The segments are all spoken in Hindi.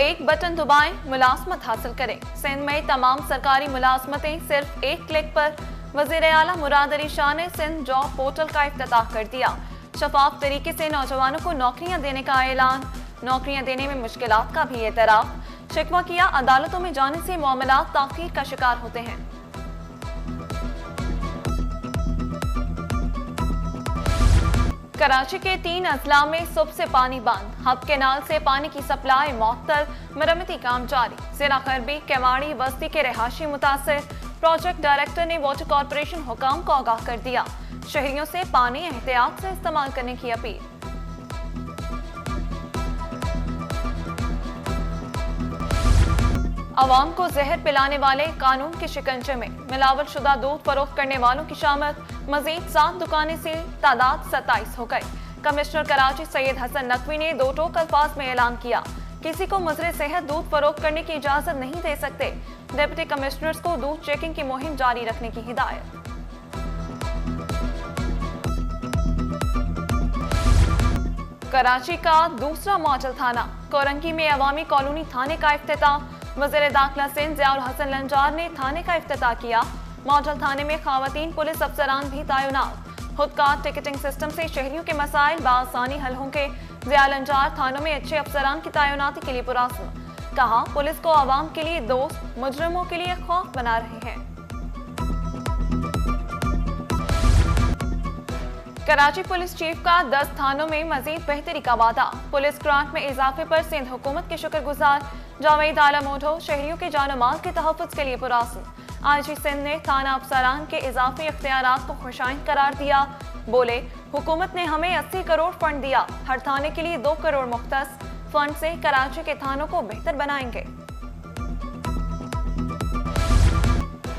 एक बटन दबाएं, मुलाजमत हासिल करें। सिंध में तमाम सरकारी मुलाजमतें सिर्फ एक क्लिक पर। वज़ीर आला मुराद अली शाह ने सिंध जॉब पोर्टल का इफ्तिताह कर दिया। शफाफ तरीके से नौजवानों को नौकरियां देने का ऐलान। नौकरियां देने में मुश्किलात का भी एतराफ। शिकवा किया, अदालतों में जाने से मामलात ताख़ीर का शिकार होते हैं। कराची के 3 अजला में सुबह से पानी बंद। हब केनाल से पानी की सप्लाई मअतल, मरम्मती काम जारी। जिला खरबी, केवाड़ी बस्ती के रहायशी मुतासिर। प्रोजेक्ट डायरेक्टर ने वाटर कॉरपोरेशन हुकाम को आगाह कर दिया। शहरियों से पानी एहतियात से इस्तेमाल करने की अपील। अवाम को जहर पिलाने वाले कानून के शिकंजे में। मिलावट शुदा दूध फरोख्त करने वालों की शामत। मजीद 7 दुकानें से तादाद 27 हो गई। कमिश्नर कराची सैयद हसन नकवी ने 2 टोक अल्फाज में ऐलान किया, किसी को मुजरे सेहत दूध फरोख्त करने की इजाजत नहीं दे सकते। डिप्टी कमिश्नर्स को दूध चेकिंग की मुहिम जारी रखने की हिदायत। कराची का दूसरा मॉडल थाना। कोरंगी में अवामी कॉलोनी थाने का इफ्तिताह। वज़ीर दाखिला सिंध ज़ियाउल हसन लंजार ने थाने का इफ्तिताह किया। मॉडल थाने में ख़वातीन पुलिस अफसरान भी तैनात। खुदकार टिकटिंग सिस्टम से शहरियों के मसाइल बआसानी हल होंगे। ज़ियाउल लंजार थानों में अच्छे अफसरान की तैनाती के लिए पुरअज़्म। कहा, पुलिस को अवाम के लिए दोस्त, मुजरिमों के लिए खौफ बना रहे हैं। कराची पुलिस चीफ का 10 थानों में मजीद बेहतरी का वादा। पुलिस ग्रांट में इजाफे पर सिंध हुकूमत के शुक्रगुजार। जावेद आलम ओढो शहरियों के जान माल के तहफ़्फ़ुज़ के लिए पुरअज़्म। आईजी सिंध ने थाना अफसरान के इजाफी इख्तियारात को खुशाइंद करार दिया। बोले, हुकूमत ने हमें 80 करोड़ फंड दिया। हर थाने के लिए 2 करोड़ मुख्तस। फंड से कराची के थानों को बेहतर बनाएंगे।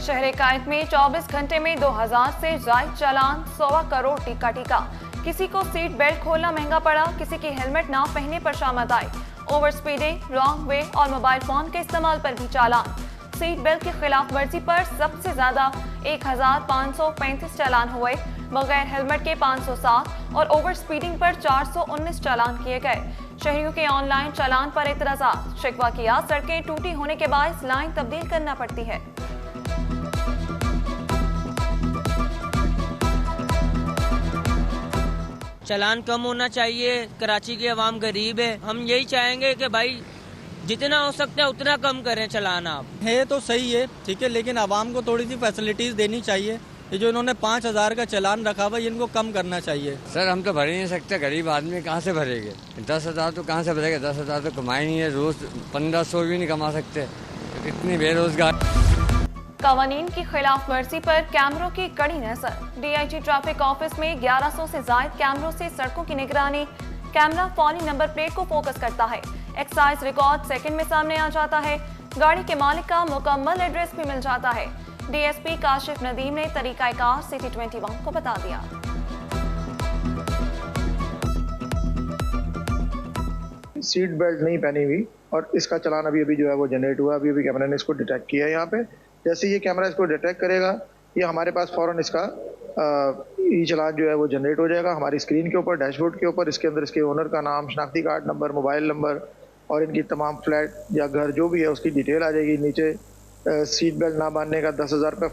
शहर कायद में 24 घंटे में 2000 से जायद चालान। 1.25 करोड़ टीका। किसी को सीट बेल्ट खोलना महंगा पड़ा, किसी की हेलमेट ना पहनने पर शामत आई। ओवर स्पीडिंग, रॉन्ग वे और मोबाइल फोन के इस्तेमाल पर भी चालान। सीट बेल्ट की खिलाफ वर्जी पर सबसे ज्यादा 1535 चालान हुए। बगैर हेलमेट के 507 और ओवर स्पीडिंग पर 419 चालान किए गए। शहरियों के ऑनलाइन चालान पर एतराज़ात। शिकवा किया, सड़कें टूटी होने के बायस लाइन तब्दील करना पड़ती है। चालान कम होना चाहिए। कराची की आवाम गरीब है। हम यही चाहेंगे कि भाई जितना हो सकता है उतना कम करें चालान। आप है तो सही है, ठीक है, लेकिन आवाम को थोड़ी सी फैसिलिटीज देनी चाहिए। ये जो इन्होंने 5000 का चालान रखा हुआ, इनको कम करना चाहिए। सर हम तो भर ही नहीं सकते, गरीब आदमी कहाँ से भरेंगे? 10,000 तो कहाँ से भरेगा? 10,000 तो कमाए नहीं है, रोज 1500 भी नहीं कमा सकते। इतनी बेरोजगार। कवानीन की खिलाफ वर्जी पर कैमरों की कड़ी नजर। डीआईजी ट्रैफिक ऑफिस में 1100 से जायद कैमरों से सड़कों की निगरानी। कैमरा फौरी नंबर प्लेट को फोकस करता है। एक्साइज रिकॉर्ड सेकंड में सामने आ जाता है। गाड़ी के मालिक का मुकम्मल एड्रेस भी मिल जाता है। डीएसपी काशिफ नदीम ने तरीकाकार सिटी 21 को बता दिया। सीट बेल्ट नहीं पहनी हुई और इसका चालान अभी जो है वो जनरेट हुआ। अभी कैमरा ने इसको डिटेक्ट किया है। यहाँ पे जैसे ये कैमरा इसको डिटेक्ट करेगा, ये हमारे पास फौरन इसका ई चालान जो है वो जनरेट हो जाएगा हमारी स्क्रीन के ऊपर, डैशबोर्ड के ऊपर। इसके अंदर इसके ओनर का नाम, शनाख्ती कार्ड नंबर, मोबाइल नंबर और इनकी तमाम फ्लैट या घर जो भी है उसकी डिटेल आ जाएगी। नीचे सीट बेल्ट ना बांधने का 10,000 रुपये।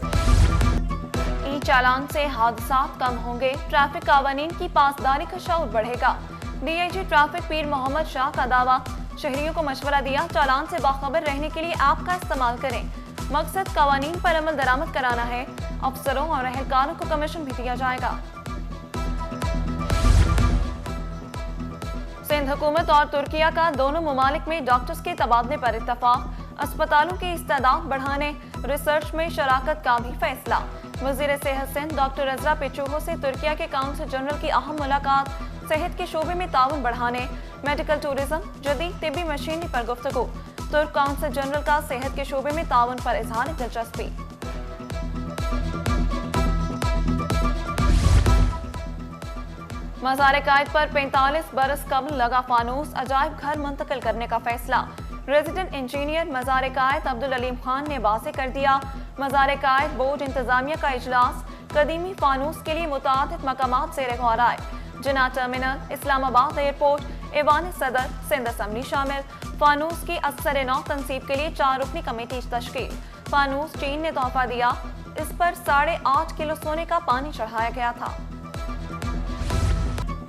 ई चालान से हादसात कम होंगे। ट्रैफिक कावानीन की पासदारी का शऊर बढ़ेगा। डीआईजी ट्रैफिक पीर मोहम्मद शाह का दावा। शहरियों को मशवरा दिया, चालान से बाखबर रहने के लिए ऐप का इस्तेमाल करें। मकसद कवानीन पर अमल दरामद कराना है। अफसरों और अहलकारों को कमीशन भी दिया जाएगा। सिंध हुकूमत और तुर्किया का दोनों ममालिक में डॉक्टर्स के तबादले पर इत्तफाक। अस्पतालों की इस्तेदाद बढ़ाने, रिसर्च में शराकत का भी फैसला। वजीर सेहत सिंध डॉक्टर रज़ा पेचूहो से तुर्किया के काउंसिल जनरल की अहम मुलाकात। सेहत के शोबे में ताउन बढ़ाने, मेडिकल टूरिज्म, जदीद तिब्बी मशीनरी पर गुफ्तगू। तुर्क काउंसिल जनरल का सेहत के शोबे में ताउन पर इजहार दिलचस्पी। मज़ार कायद पर 45 बरस कबल लगा फानूस, अजायब घर मुंतकिल करने का फैसला। रेजिडेंट इंजीनियर मज़ार कायद अब्दुल अलीम खान ने वाज़ेह कर दिया। मज़ार कायद बोर्ड इंतजामिया का इजलास। कदीमी फानूस के लिए मुतादिद मकामात ज़ेर गौर आए। जिना टर्मिनल, इस्लामाबाद एयरपोर्ट, ऐवान सदर सिंध असम्बली शामिल। फानूस की असर नौ तनसीब के लिए 4 रुकनी कमेटी तश्कील। फानूस चीन ने तोहफा दिया, इस पर 8.5 किलो सोने का पानी चढ़ाया गया था।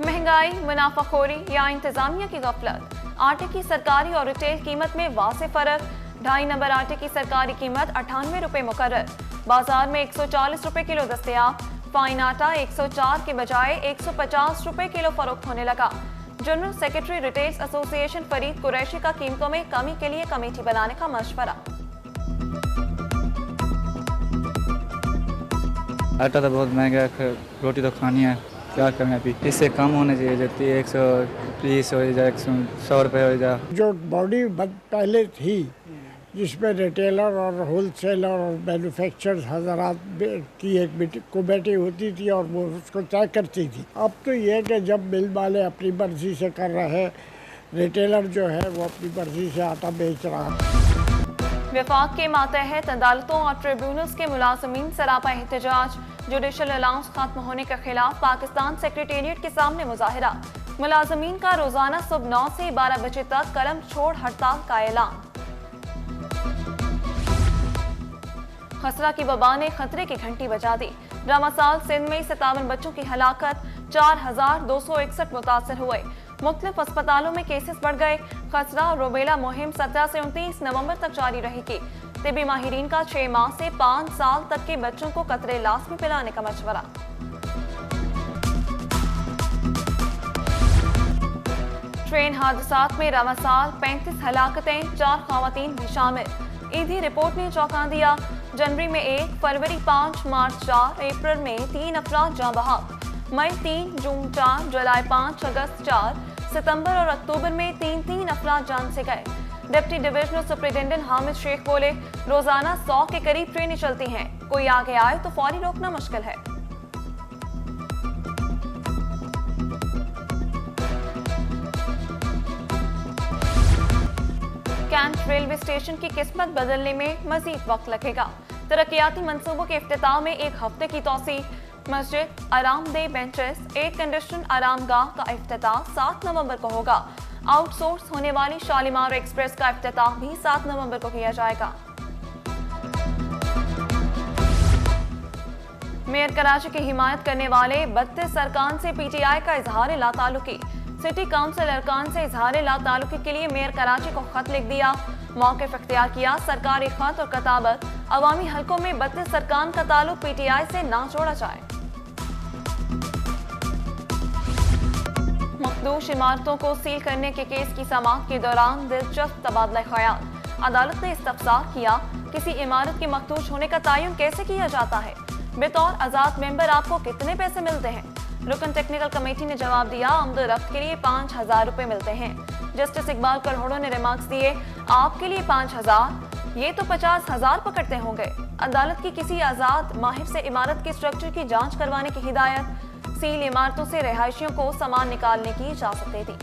महंगाई, मुनाफाखोरी या इंतजामिया की गफलत। आटे की सरकारी और रिटेल कीमत में वाज़ेह फर्क। 2.5 नंबर आटे की सरकारी कीमत 98 रुपए मुकर्रर, बाजार में 140 रुपए किलो दस्तयाब। फाइन आटा 104 के बजाय 150 रुपए किलो फरोख्त होने लगा। General secretary retails association Farid Qureshi का कीमतों में कमी के लिए कमेटी बनाने का मशवरा। आटा तो बहुत महंगा है, रोटी तो खानी है, क्या करें अभी। इससे कम होने चाहिए, जैसे 120 हो जाए, 100 रुपये हो जाए। जो बॉडी पहले थी जिसमें रिटेलर और होलसेलर और मैन्युफैक्चरर्स हज़रात की एक कमेटी होती थी और वो उसको तय करती थी। अब तो ये है कि जब मिल वाले अपनी मर्जी से कर रहे हैं, रिटेलर जो है वो अपनी मर्जी से आटा बेच रहा है। विफाक के मातहत अदालतों और ट्रिब्यूनल्स के मुलाजमीन सरापा एहतजाज। जुडिशल अलाउंस खत्म होने के खिलाफ पाकिस्तान सेक्रेटेरिएट के सामने मुजाहिरा। मुलाजमीन का रोजाना सुबह 9 से 12 बजे तक कलम छोड़ हड़ताल का ऐलान। खसरा की वबा ने खतरे की घंटी बजा दी। रामासाल सिंध में 57 बच्चों की हलाकत, 4261 मुतासर हुए। मुख्तलिफ अस्पतालों में केसेस बढ़ गए। खसरा और रूबेला मुहिम 17 से 29 नवंबर तक जारी रहेगी। तिबी माहिरीन का 6 माह से 5 साल तक के बच्चों को कतरे लाजमी पिलाने का मशवरा। ट्रेन हादसात में रामासाल 35 हलाकतें, 4 खवातीन भी शामिल। ईदी रिपोर्ट ने चौंका दिया। जनवरी में 1, फरवरी 5, मार्च 4, अप्रैल में 3 अफराद जाँ बहक, मई 3, जून 4, जुलाई 5, अगस्त 4, सितंबर और अक्टूबर में 3 अफराद जान से गए। Deputy divisional superintendent Hamid Shaikh बोले, रोजाना 100 के करीब ट्रेनें चलती हैं, कोई आगे आए तो फौरी रोकना मुश्किल है। कैंट रेलवे स्टेशन की किस्मत बदलने में मजीद वक्त लगेगा। तरक्याती मंसूबों के इफ्तिताह में 1 हफ्ते की तोसी। मस्जिद, आरामदेह बेंचेस, एयर कंडीशन आरामगाह का इफ्तिताह 7 नवंबर को होगा। आउटसोर्स होने वाली शालीमार एक्सप्रेस का इफ्तिताह भी 7 नवंबर को किया जाएगा। मेयर कराची की हिमायत करने वाले 32 अरकान से पीटीआई का इजहार लाताल्लुकी। सिटी काउंसिल अरकान से इजहार लाताल्लुकी के लिए मेयर कराची को खत लिख दिया। मौक़िफ़ इख्तियार किया, सरकारी खत और कताबत अवामी हलकों में 32 अरकान का ताल्लुक पीटीआई से ना जोड़ा जाए। मखदूश इमारतों को सील करने के केस की समाअत के दौरान दिलचस्प तबादला ख्याल। अदालत ने इस्तफसार किया, किसी इमारत के मखदूश होने का तयन कैसे किया जाता है, बतौर आजाद मेंबर आपको कितने पैसे मिलते हैं। रुकन टेक्निकल कमेटी ने जवाब दिया, आमद-ओ-रफ्त के लिए 5000 रुपए मिलते हैं। जस्टिस इकबाल करहोड़ो ने रिमार्क्स दिए, आपके लिए 5000, ये तो 50,000 पकड़ते होंगे। अदालत की किसी आजाद माहिर से इमारत के स्ट्रक्चर की जांच करवाने की हिदायत। सील इमारतों से रिहायशियों को सामान निकालने की इजाजत दे दी।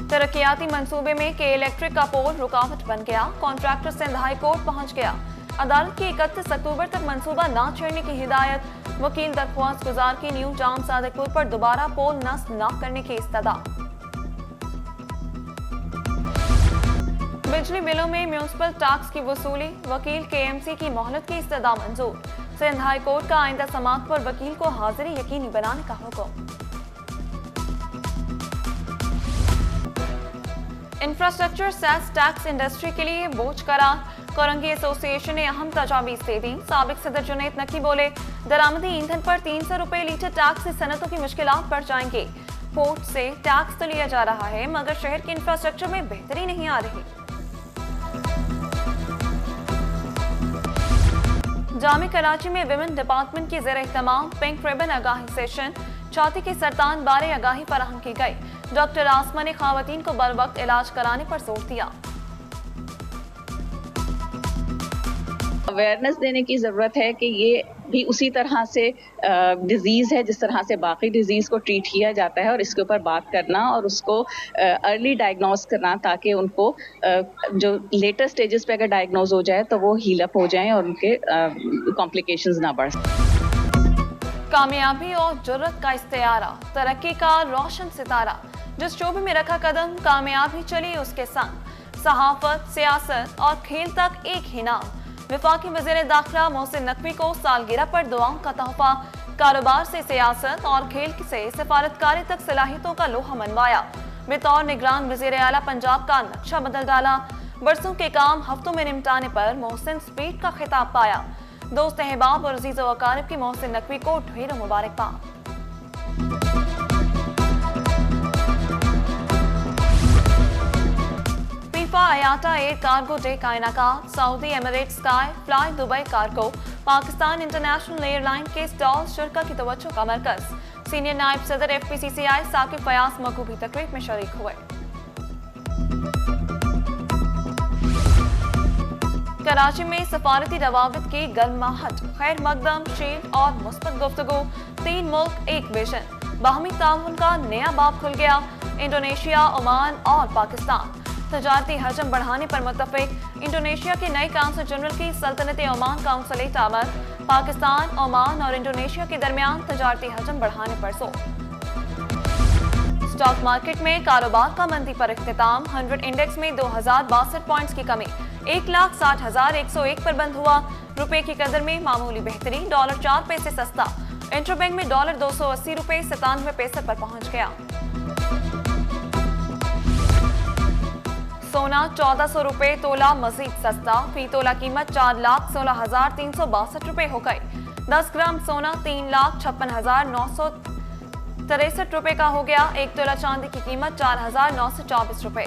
तरक्याती मंसूबे में के इलेक्ट्रिक का पोल रुकावट बन गया। कॉन्ट्रैक्टर सिंध हाई कोर्ट पहुंच गया। अदालत की 31 अक्टूबर तक मंसूबा न छेड़ने की हिदायत। वकील दरख्वास्त गुजार की न्यू जाम सादिकपुर पर दोबारा पोल नस्ब न करने की इस्तदा। बिजली बिलों में म्यूनिसिपल टैक्स की वसूली, वकील केएमसी की मोहलत की इस्तदा मंजूर। सिंध हाई कोर्ट का आइंदा समाअत पर वकील को हाजिरी यकीनी बनाने का हुक्म। इंफ्रास्ट्रक्चर सेस टैक्स इंडस्ट्री के लिए बोझ करार। कोरंगी एसोसिएशन ने अहम तजावीज दे दी। साबिक सदर जुनैद नकी बोले, दरामदी ईंधन पर 300 रुपए लीटर टैक्स से सनतों की मुश्किलात बढ़ जाएंगी। पोर्ट से टैक्स तो लिया जा रहा है, मगर शहर के इंफ्रास्ट्रक्चर में बेहतरी नहीं आ रही। जामे कराची में विमेन डिपार्टमेंट की ज़ेर एहतमाम पिंक रिबन आगाही सेशन, छाती के सरतान बारे आगाही फराहम की गई। डॉक्टर आसमा ने खवातीन को बर वक्त इलाज कराने पर जोर दिया। अवेयरनेस देने की ज़रूरत है कि ये भी उसी तरह से डिज़ीज़ है जिस तरह से बाकी डिज़ीज़ को ट्रीट किया जाता है, और इसके ऊपर बात करना और उसको अर्ली डायग्नोज करना, ताकि उनको जो लेटर स्टेजेस पे अगर डायग्नोज हो जाए तो वो हील अप हो जाएं और उनके कॉम्प्लिकेशंस ना बढ़ सकें। कामयाबी और जुर्रत का इस्तियारा, तरक्की का रोशन सितारा, जिस शोबे में रखा कदम कामयाबी चली उसके संग। सहाफत, सियासत और खेल तक एक ही नाम। वफाकी वज़ीर दाखिला मोहसिन नकवी को सालगिरह पर दुआओं का तोहफा। कारोबार से सियासत और खेल से सिफारतकारी तक सलाहियतों का लोहा मनवाया। बतौर निगरान वज़ीर आला पंजाब का नक्शा बदल डाला। बरसों के काम हफ्तों में निपटाने पर मोहसिन स्पीड का खिताब पाया। दोस्त अहबाब और अजीज़ व अकारिब की मोहसिन नकवी को ढेरों मुबारकबाद। FIFA IATA air cargo day का इनेकाद। Saudi Emirates Sky fly Dubai cargo Pakistan international airline के स्टॉल शुरा की तवज्जो का मरकज। सीनियर नायब सदर FPCCI साकिब फयाज मकबूल तकरीब में शरीक हुए। कराची में सफारती रवाबित की गर्माहट, खैर मकदम, शील्ड और मुस्बत गुफ्तगू। 3 मुल्क एक विजन, बाहमी ताउन का नया बाब खुल गया। इंडोनेशिया, ओमान और पाकिस्तान तजारती हजम बढ़ाने पर मुत्तफिक। इंडोनेशिया के नए काउंसिल जनरल की सल्तनत ओमान काउंसिल आमद। पाकिस्तान, ओमान और इंडोनेशिया के दरमियान तजारती हजम बढ़ाने पर जोर। स्टॉक मार्केट में कारोबार का मंदी पर इख्तिताम। 100 इंडेक्स में 2062 पॉइंट्स की कमी, 1,60,101 पर बंद हुआ। रुपए की कदर में मामूली बेहतरी, डॉलर 4 पैसे सस्ता। इंटरबैंक में डॉलर 280 रुपए 97 पैसे पर पहुंच गया। सोना 1400 रुपए तोला मजीद सस्ता। फी तोला कीमत 4,16,362 रुपए हो गई। 10 ग्राम सोना 3,56,963 रुपए का हो गया। 1 तोला चांदी की कीमत 4,924 रुपए।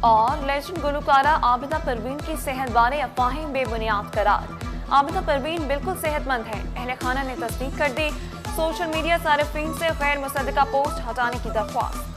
और लेजेंड गुलकारा आबिदा परवीन की सेहत बारे अफवाहें बेबुनियाद करार। आबिदा परवीन बिल्कुल सेहतमंद है, अहले खाना ने तस्दीक कर दी। सोशल मीडिया सारिफीन से गैर मुसद्दका पोस्ट हटाने की दरख्वास्त।